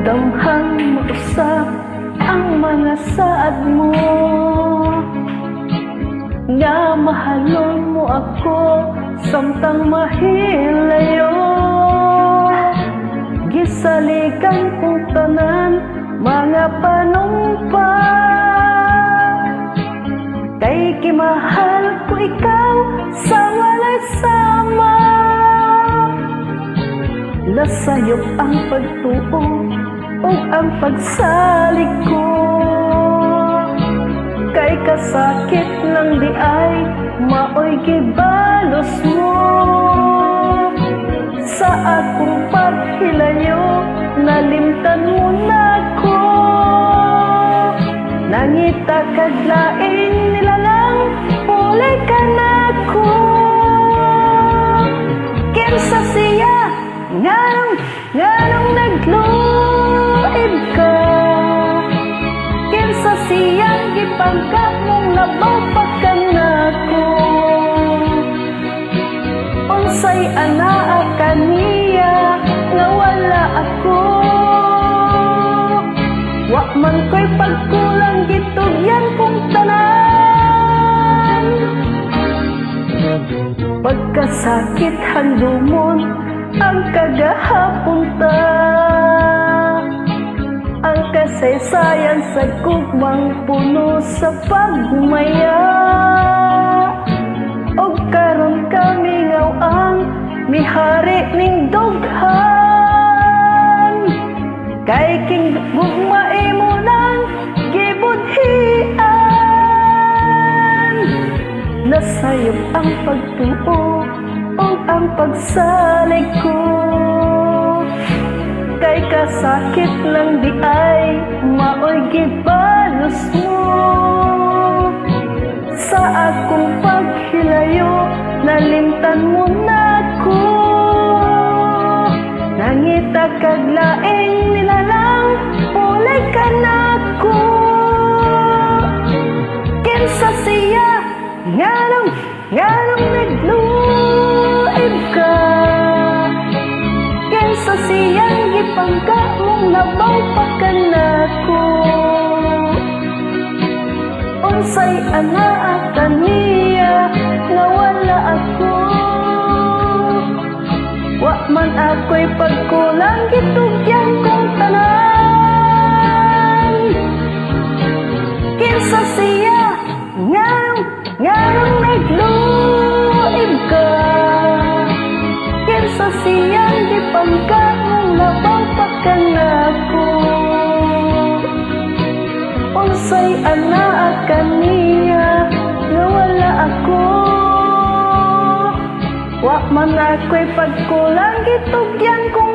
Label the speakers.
Speaker 1: damhang mausap ang mga saad mo, nga mahalon mo ako samtang mahilayo. Gisalikan kong tanan mga panumpa, kay kimahal ko ikaw sa walay sama. Lasayop ang pagtuo o ang pagsalig ko, kay kasakit ng di ay maoy gibalos mo. Sa akong paghilayo nalimtan mo na ko, nangita kaglaing nilalang pulay ka na ko. Kinsa siya nganong nagluib ka, kinsa siyang gipangkat mong nabapak ka na ko. Unsay anaa kaniya nga wala ako, wa man ko'y pagkulang gitugyan kong tanan. Pagkasakit handumon ang kagahapon ta, ang kasaysayan sa gugmang puno sa pagmaya. Og karon kami ngaw ang mihari ning dughan, kay king gugmay mo nang gibudhian. Nasayop ang pagtuo o ang pagsalig ko, kay kasakit lang di ay maoy gibalos mo. Sa akong paghilayo nalimtan mo na ko, nangita kaglaing nilalang pulay ka na ko. Kinsa siya nganong nagluib ka, kinsa siyang gipangka mong nabapak ka na ko. Unsay anaa kaniya nga wala ako, wa man ako'y pagkulang gitugyan kong tanan. Kinsa siya nganong nagluib ka, kinsa siyang gipangka mong nabapak ka na ko. Unsay anaa kaniya nga wala ako, wa man ako'y pagkulang gitugyan kong